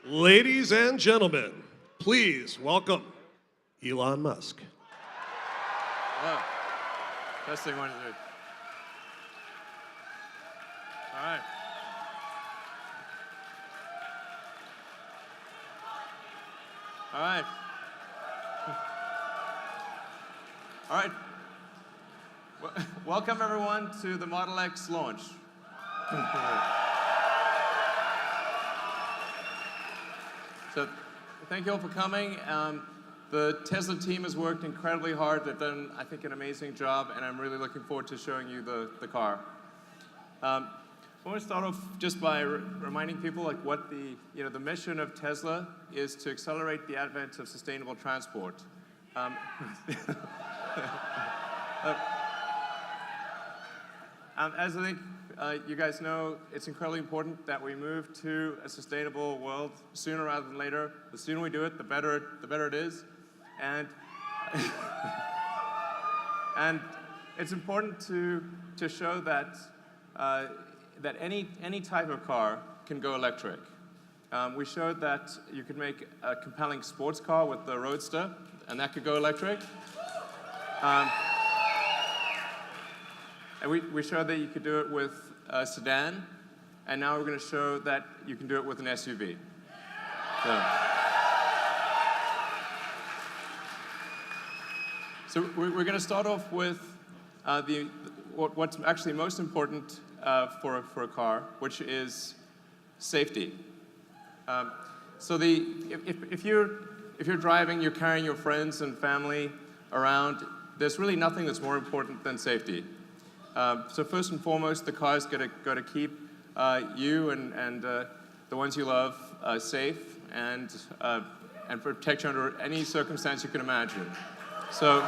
Ladies and gentlemen, please welcome Elon Musk. Hello. Testing 1, 2. All right. All right. All right. Welcome everyone to the Model X launch. So, thank you all for coming. The Tesla team has worked incredibly hard. They've done, I think, an amazing job, and I'm really looking forward to showing you the car. I want to start off just by reminding people like what the mission of Tesla is to accelerate the advent of sustainable transport. As I think you guys know, it's incredibly important that we move to a sustainable world sooner rather than later. The sooner we do it, the better it is. And and it's important to show that that any type of car can go electric. We showed that you could make a compelling sports car with the Roadster, and that could go electric. And we showed that you could do it with a sedan, and now we're going to show that you can do it with an SUV. So we're going to start off with what's actually most important for a car, which is safety. So if you're driving, you're carrying your friends and family around, there's really nothing that's more important than safety. So first and foremost, the car's got to keep you and the ones you love safe and protect you under any circumstance you can imagine. So.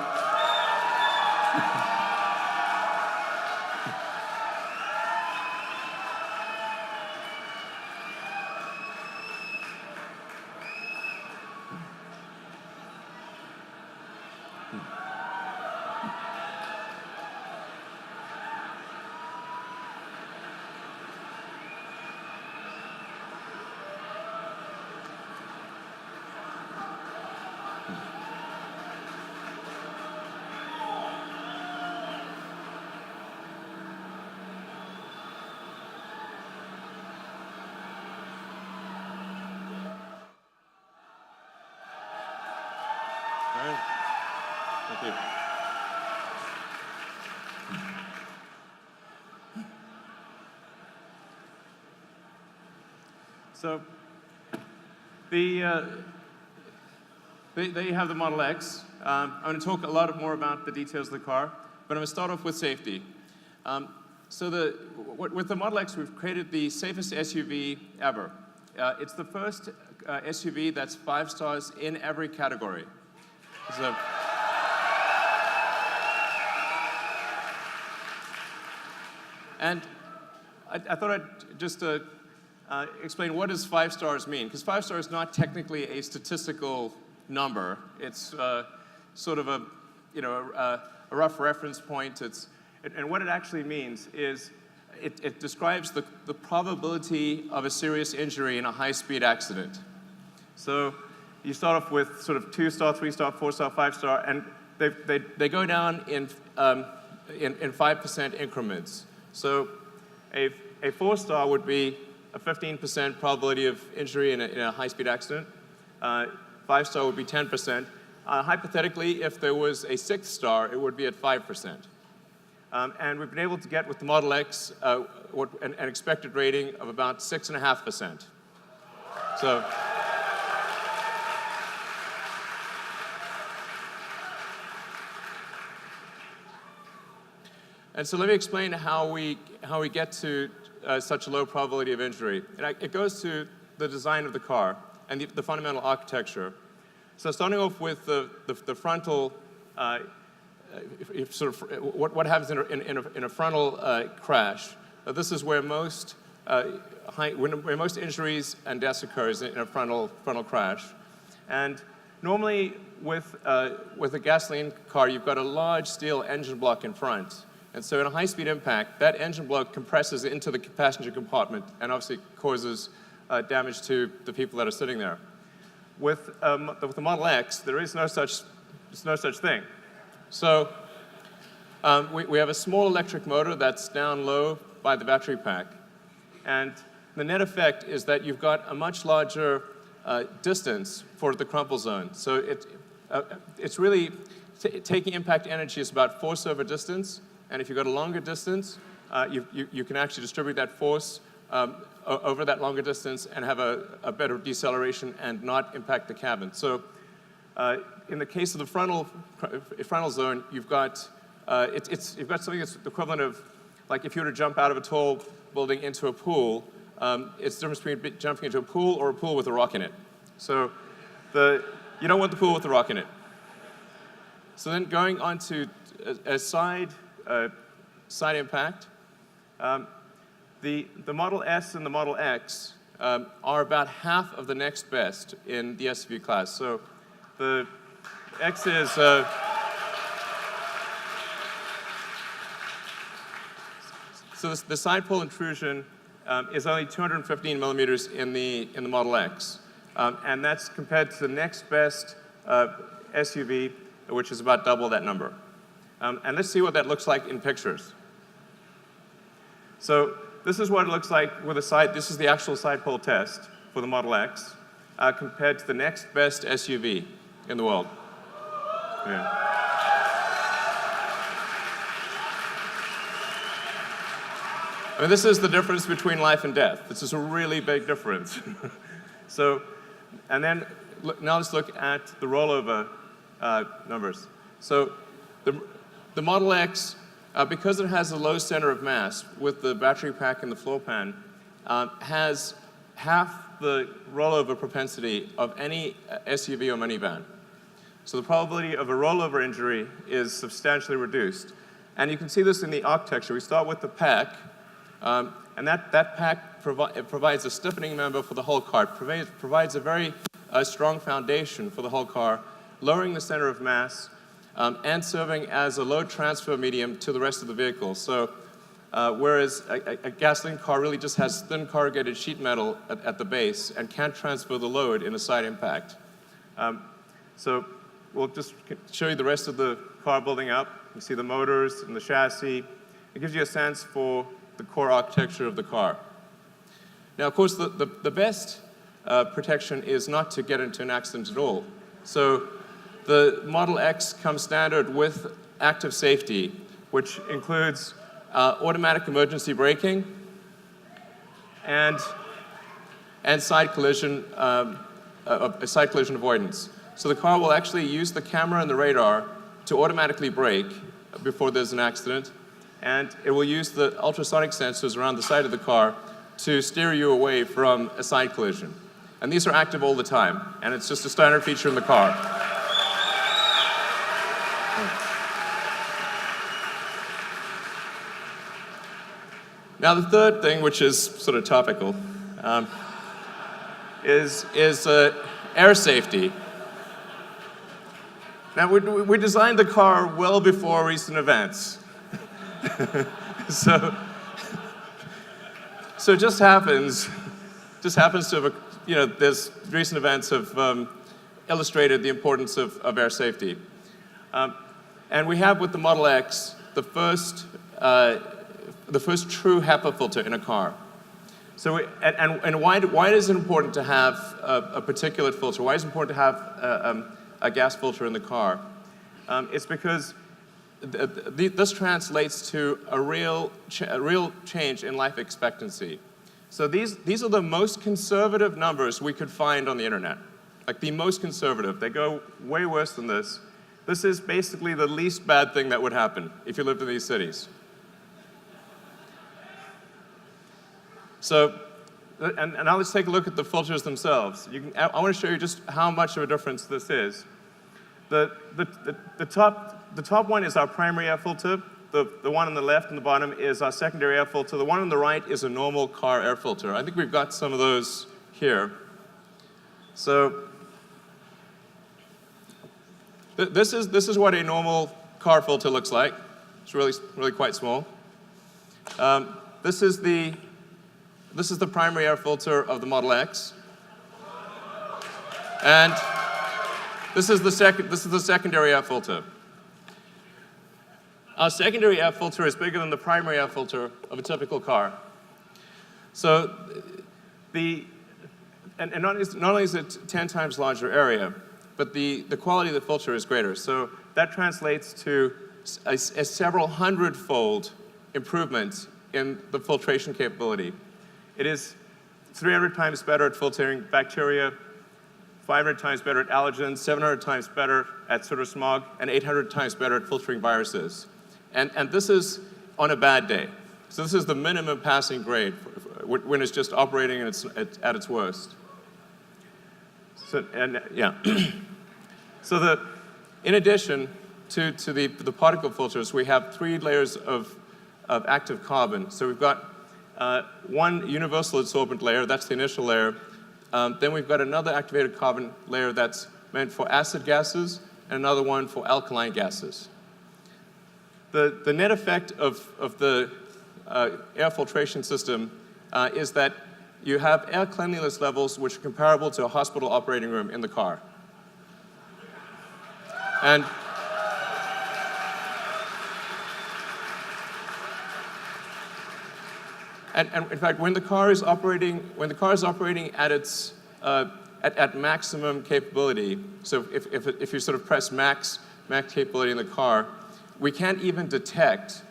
All right. Thank you. So, there you have the Model X. I'm going to talk a lot more about the details of the car, but I'm going to start off with safety. With the Model X, we've created the safest SUV ever. It's the first SUV that's 5 stars in every category. So, and I thought I'd just explain what does 5 stars mean, because 5 stars is not technically a statistical number. It's sort of a rough reference point. And what it actually means is it describes the probability of a serious injury in a high-speed accident. So you start off with sort of 2-star, 3-star, 4-star, 5-star, and they go down in 5% increments. So a 4-star would be a 15% probability of injury in a high-speed accident. 5-star would be 10%. Hypothetically, if there was a 6th star, it would be at 5%. And we've been able to get with the Model X an expected rating of about 6.5%. So. And so let me explain how we get to such a low probability of injury. And it goes to the design of the car and the fundamental architecture. So starting off with the frontal, what happens in a frontal crash. This is where most injuries and deaths occurs in a frontal crash. And normally with a gasoline car, you've got a large steel engine block in front. And so in a high-speed impact, that engine block compresses into the passenger compartment and obviously causes damage to the people that are sitting there. With the Model X, there is no such thing. So we have a small electric motor that's down low by the battery pack. And the net effect is that you've got a much larger distance for the crumple zone. So it's really taking impact energy is about force over distance. And if you've got a longer distance, you can actually distribute that force over that longer distance and have a better deceleration and not impact the cabin. So in the case of the frontal zone, you've got something that's the equivalent of, like, if you were to jump out of a tall building into a pool, it's the difference between jumping into a pool or a pool with a rock in it. So you don't want the pool with the rock in it. So then going on to a side impact, the Model S and the Model X are about half of the next best in the SUV class. So the X is so the side pole intrusion is only 215 millimeters in the Model X, and that's compared to the next best SUV, which is about double that number. And let's see what that looks like in pictures. So this is what it looks like with this is the actual side pole test for the Model X compared to the next best SUV in the world. Yeah. I mean, this is the difference between life and death. This is a really big difference. So, and then now let's look at the rollover numbers. So the Model X, because it has a low center of mass with the battery pack and the floor pan, has half the rollover propensity of any SUV or minivan. So the probability of a rollover injury is substantially reduced. And you can see this in the architecture. We start with the pack, and that pack provides a stiffening member for the whole car. It provides a very strong foundation for the whole car, lowering the center of mass, and serving as a load transfer medium to the rest of the vehicle. So whereas a gasoline car really just has thin corrugated sheet metal at the base and can't transfer the load in a side impact. So we'll just show you the rest of the car building up. You see the motors and the chassis. It gives you a sense for the core architecture of the car. Now, of course, the best protection is not to get into an accident at all. So the Model X comes standard with active safety, which includes automatic emergency braking and side collision avoidance. So the car will actually use the camera and the radar to automatically brake before there's an accident, and it will use the ultrasonic sensors around the side of the car to steer you away from a side collision. And these are active all the time, and it's just a standard feature in the car. Now, the third thing, which is sort of topical, is air safety. Now, we designed the car well before recent events. So it just happens to have, there's recent events have illustrated the importance of air safety. And we have with the Model X the first true HEPA filter in a car. So why is it important to have a particulate filter? Why is it important to have a gas filter in the car? It's because this translates to a real change in life expectancy. So these are the most conservative numbers we could find on the internet, like the most conservative. They go way worse than this. This is basically the least bad thing that would happen if you lived in these cities. So, and now let's take a look at the filters themselves. I want to show you just how much of a difference this is. The top one is our primary air filter. The one on the left and the bottom is our secondary air filter. The one on the right is a normal car air filter. I think we've got some of those here. So this is what a normal car filter looks like. It's really quite small. This is the this is the primary air filter of the Model X. And this is the secondary air filter. Our secondary air filter is bigger than the primary air filter of a typical car. So and not only is it 10 times larger area, but the quality of the filter is greater. So that translates to a several hundred-fold improvement in the filtration capability. It is 300 times better at filtering bacteria, 500 times better at allergens, 700 times better at soot smog, and 800 times better at filtering viruses. And this is on a bad day. So this is the minimum passing grade when it's just operating at its worst. So, so in addition to the particle filters, we have 3 layers of active carbon. So we've got one universal adsorbent layer, that's the initial layer. Then we've got another activated carbon layer that's meant for acid gases, and another one for alkaline gases. The net effect of the air filtration system is that you have air cleanliness levels which are comparable to a hospital operating room in the car. And in fact, when the car is operating at its at maximum capability, so if you sort of press max capability in the car, we can't even detect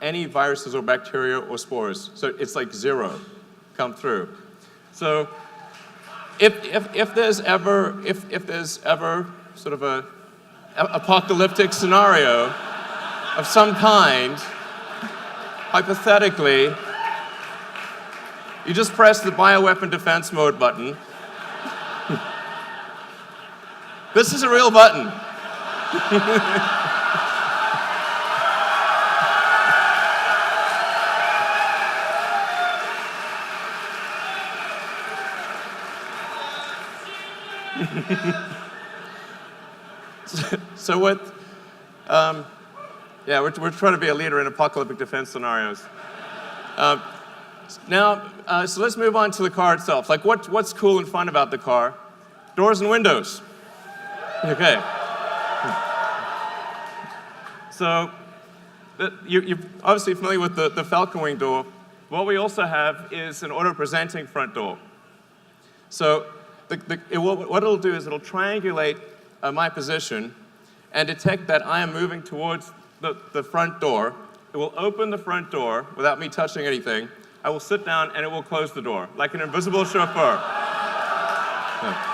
any viruses or bacteria or spores. So it's like 0 come through. So if there's ever sort of a apocalyptic scenario of some kind, hypothetically, you just press the bioweapon defense mode button. This is a real button. So what, we're trying to be a leader in apocalyptic defense scenarios. So let's move on to the car itself. Like what's cool and fun about the car? Doors and windows. Okay. So you're obviously familiar with the Falcon Wing door. What we also have is an auto-presenting front door. So what it'll do is it'll triangulate my position and detect that I am moving towards the front door. It will open the front door without me touching anything. I will sit down and it will close the door, like an invisible chauffeur. Yeah.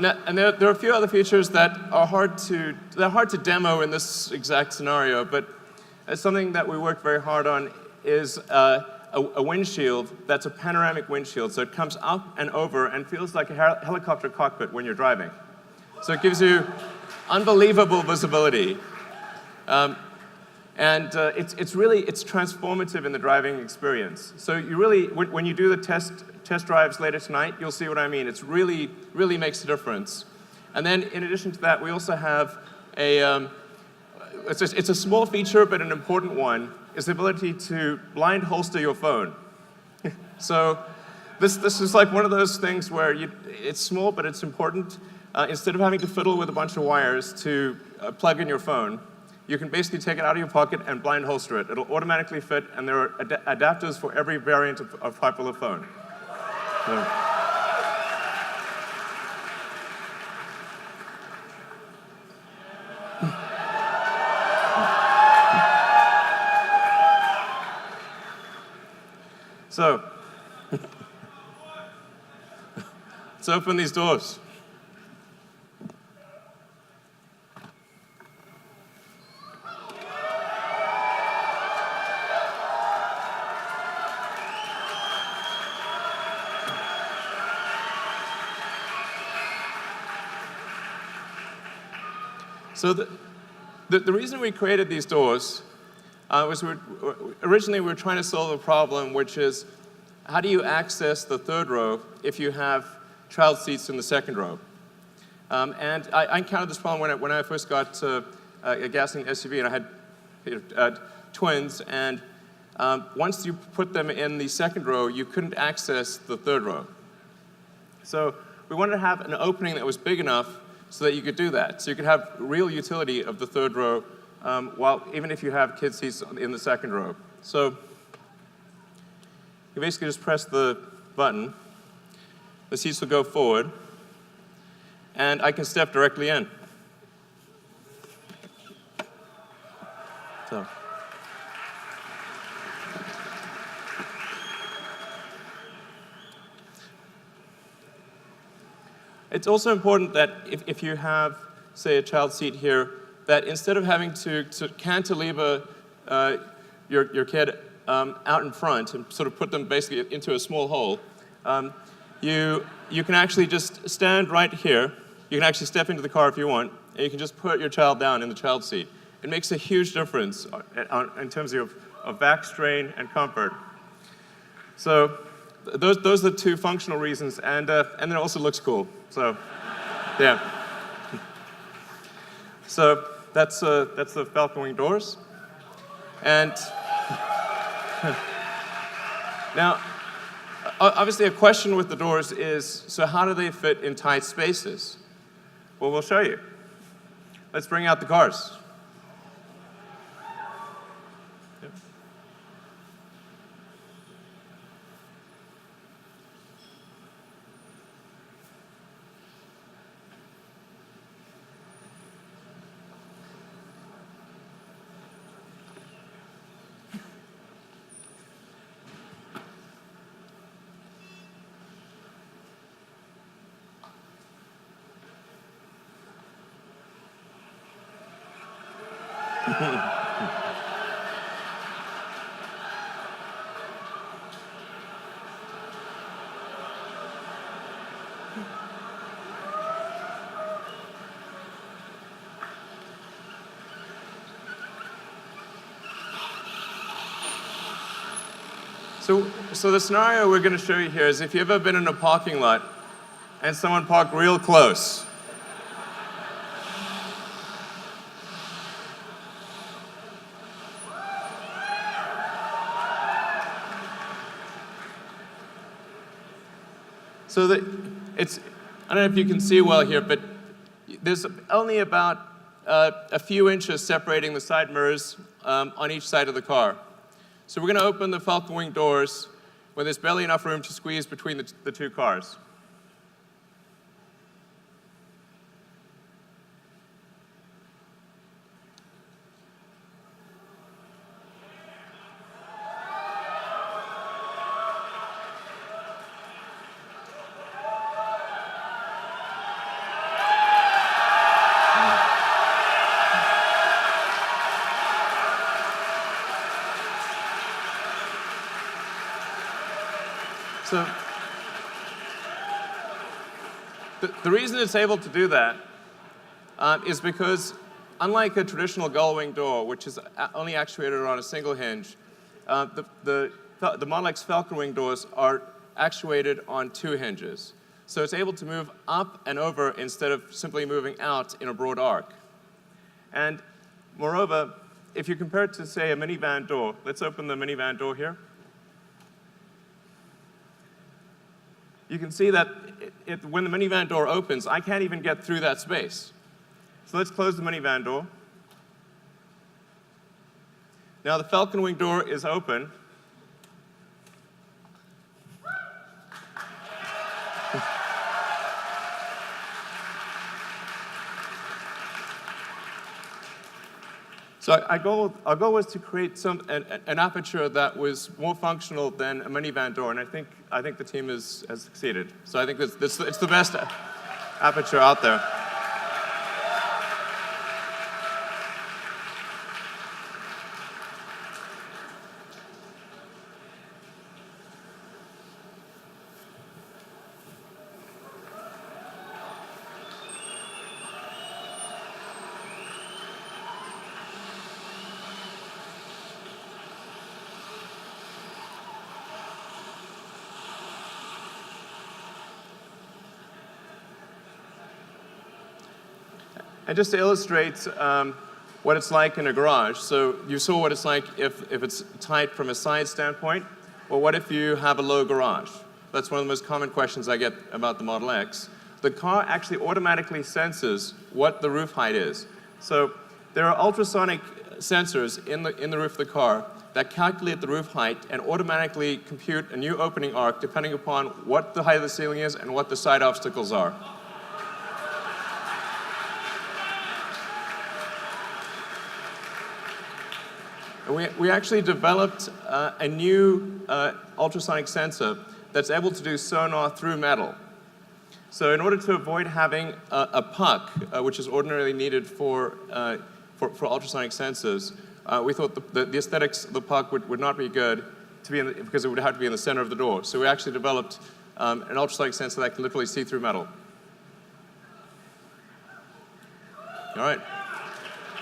And there are a few other features that are hard to demo in this exact scenario, but something that we worked very hard on is a windshield that's a panoramic windshield. So it comes up and over and feels like a helicopter cockpit when you're driving. So it gives you unbelievable visibility. And it's transformative in the driving experience. So you really, when you do the test drives later tonight, you'll see what I mean. It's really makes a difference. And then in addition to that, we also have it's a small feature, but an important one, is the ability to blind holster your phone. So this is like one of those things where it's small, but it's important. Instead of having to fiddle with a bunch of wires to plug in your phone, you can basically take it out of your pocket and blind holster it. It'll automatically fit, and there are adapters for every variant of popular phone. So let's open these doors. So the reason we created these doors was originally we were trying to solve a problem, which is how do you access the third row if you have child seats in the second row? And I encountered this problem when I first got a gasoline SUV, and I had twins, and once you put them in the second row, you couldn't access the third row. So we wanted to have an opening that was big enough so that you could do that. So you could have real utility of the third row, even if you have kid seats in the second row. So you basically just press the button, the seats will go forward, and I can step directly in. So. It's also important that if you have, say, a child seat here, that instead of having to cantilever your kid out in front and sort of put them basically into a small hole, you can actually just stand right here. You can actually step into the car if you want, and you can just put your child down in the child seat. It makes a huge difference in terms of back strain and comfort. So those are the two functional reasons, and then it also looks cool. So, yeah. So that's the Falcon Wing doors, and now obviously a question with the doors is, so how do they fit in tight spaces? Well, we'll show you. Let's bring out the cars. Yep. So the scenario we're going to show you here is if you've ever been in a parking lot and someone parked real close. So I don't know if you can see well here, but there's only about a few inches separating the side mirrors on each side of the car. So we're going to open the Falcon Wing doors when there's barely enough room to squeeze between the two cars. So the reason it's able to do that is because, unlike a traditional gull-wing door, which is only actuated on a single hinge, the Model X Falcon Wing doors are actuated on two hinges. So it's able to move up and over instead of simply moving out in a broad arc. And moreover, if you compare it to, say, a minivan door, let's open the minivan door here. You can see that when the minivan door opens, I can't even get through that space. So let's close the minivan door. Now the Falcon Wing door is open. So our goal was to create an aperture that was more functional than a minivan door, and I think the team has succeeded. So I think it's the best aperture out there. And just to illustrate what it's like in a garage, so you saw what it's like if it's tight from a side standpoint. Well, what if you have a low garage? That's one of the most common questions I get about the Model X. The car actually automatically senses what the roof height is. So there are ultrasonic sensors in the roof of the car that calculate the roof height and automatically compute a new opening arc depending upon what the height of the ceiling is and what the side obstacles are. We actually developed a new ultrasonic sensor that's able to do sonar through metal. So in order to avoid having a puck, which is ordinarily needed for ultrasonic sensors, we thought the aesthetics of the puck would not be good because it would have to be in the center of the door. So we actually developed an ultrasonic sensor that can literally see through metal. All right.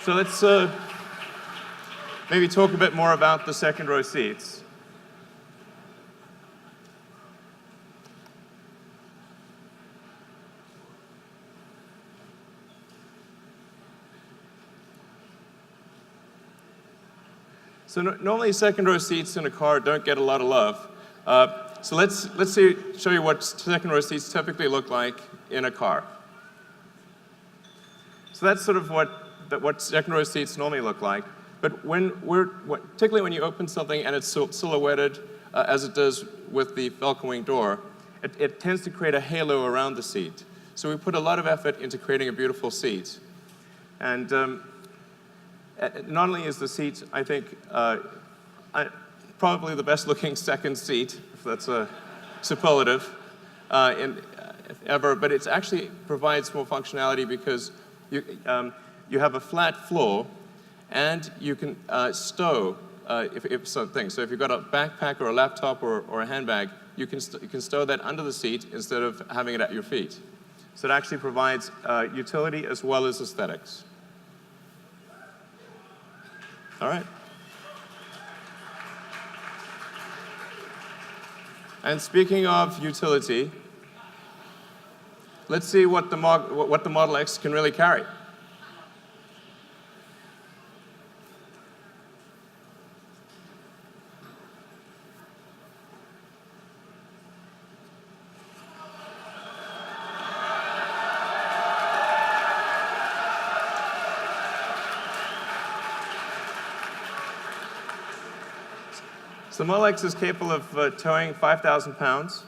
So let's maybe talk a bit more about the second row seats. So normally second row seats in a car don't get a lot of love. So let's show you what second row seats typically look like in a car. So that's sort of what second row seats normally look like. But particularly when you open something and it's silhouetted, as it does with the Falcon Wing door, it tends to create a halo around the seat. So we put a lot of effort into creating a beautiful seat. And not only is the seat, I think, probably the best looking second seat, if that's a superlative, ever, but it actually provides more functionality because you have a flat floor and you can stow if something. So if you've got a backpack or a laptop or a handbag, you can stow that under the seat instead of having it at your feet. So it actually provides utility as well as aesthetics. All right. And speaking of utility, let's see what the Model X can really carry. So the Model X is capable of towing 5,000 pounds.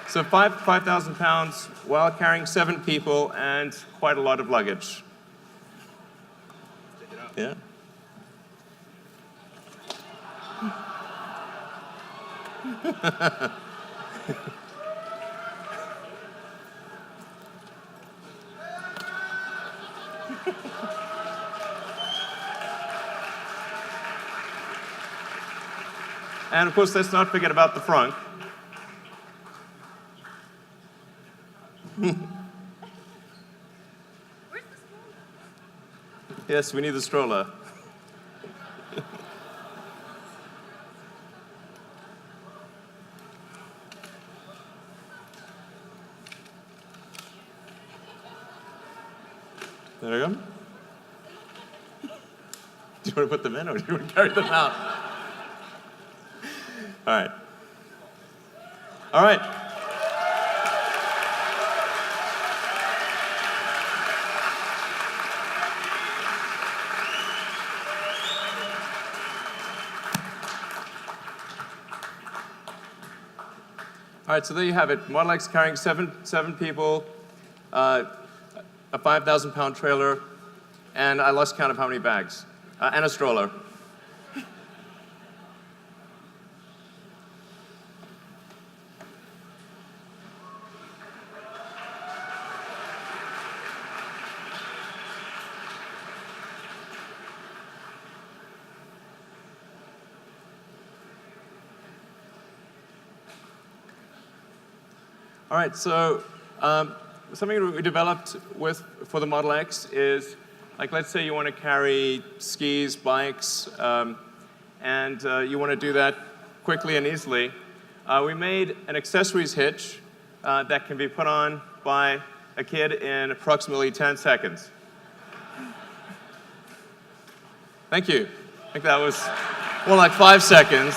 So 5,000 pounds while carrying 7 people and quite a lot of luggage. Yeah. And of course, let's not forget about the front. Where's the stroller? Yes, we need the stroller. There we go. Do you want to put them in or do you want to carry them out? All right. All right. All right, so there you have it. Model X carrying seven people, a 5,000-pound trailer, and I lost count of how many bags, and a stroller. All right, so something we developed for the Model X is, like, let's say you want to carry skis, bikes, and you want to do that quickly and easily. We made an accessories hitch that can be put on by a kid in approximately 10 seconds. Thank you. I think that was more like 5 seconds.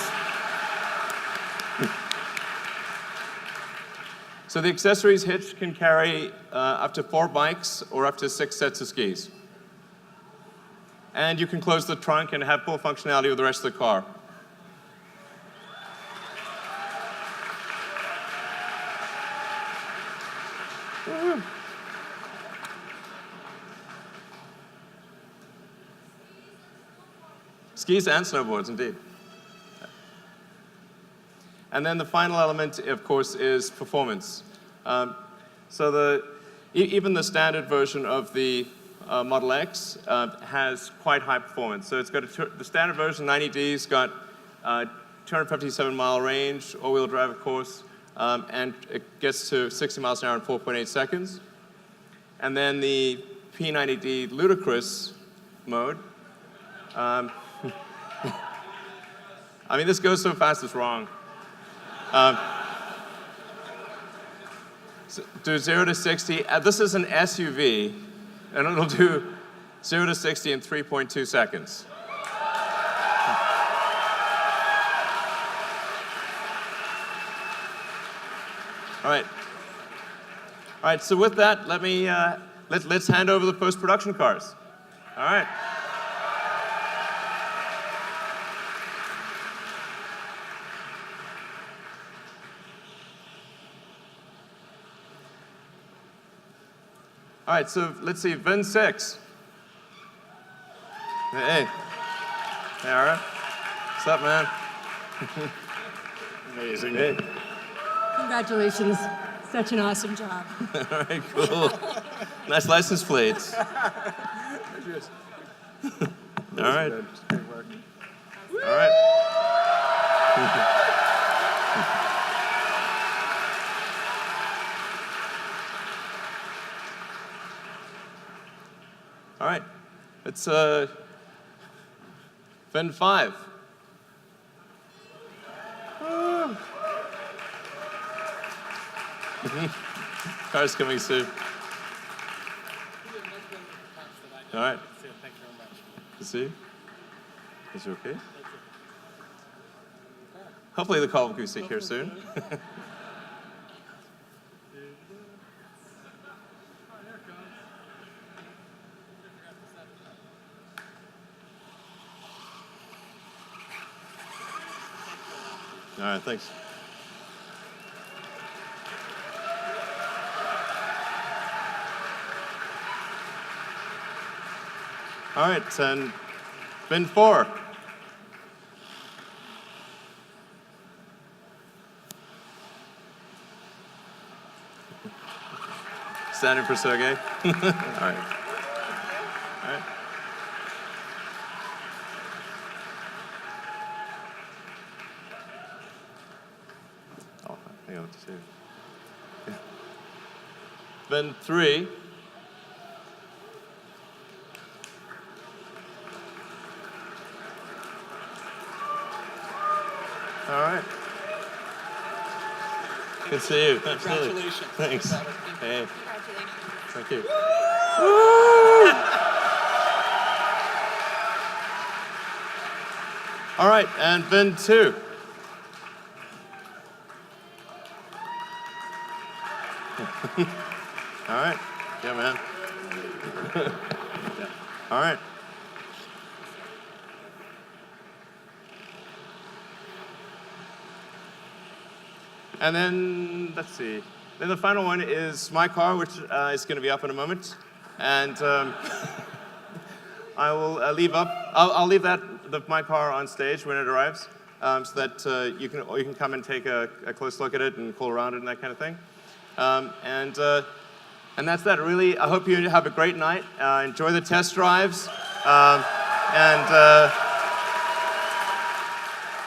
So the accessories hitch can carry up to 4 bikes or up to 6 sets of skis. And you can close the trunk and have full functionality with the rest of the car. Woo-hoo. Skis and snowboards, indeed. And then the final element, of course, is performance. Even the standard version of the Model X has quite high performance. So it's got the standard version, 90D's, got 257-mile range, all-wheel drive, of course, and it gets to 60 miles an hour in 4.8 seconds. And then the P90D Ludicrous mode. I mean, this goes so fast, it's wrong. So do 0 to 60. This is an SUV, and it'll do 0 to 60 in 3.2 seconds. All right. So with that, let me let's hand over the post-production cars. All right. All right, so let's see, VIN 6. Hey, Ara. What's up, man? Amazing. Hey. Congratulations. Such an awesome job. All right, cool. Nice license plates. All right. All right. All right, it's VIN 5. Car's coming soon. All right. Good to see you. Is you okay? Hopefully the call will be here soon. All right, thanks. All right, and VIN 4. Standing for Sergey. All right. All right. Oh, hang on, what to say. VIN 3. All right. Good to see you. Absolutely. Congratulations. Thanks. Hey. Thank you. All right, and VIN 2. All right. Yeah, man. All right. And then, let's see. Then the final one is my car, which is going to be up in a moment. And I will leave my car on stage when it arrives, so that you can come and take a close look at it and pull around it and that kind of thing. And that's that. Really, I hope you have a great night. Enjoy the test drives.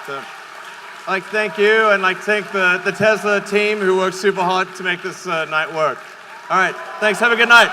So, I'd like to thank you, and I'd like to thank the Tesla team who worked super hard to make this night work. All right, thanks. Have a good night.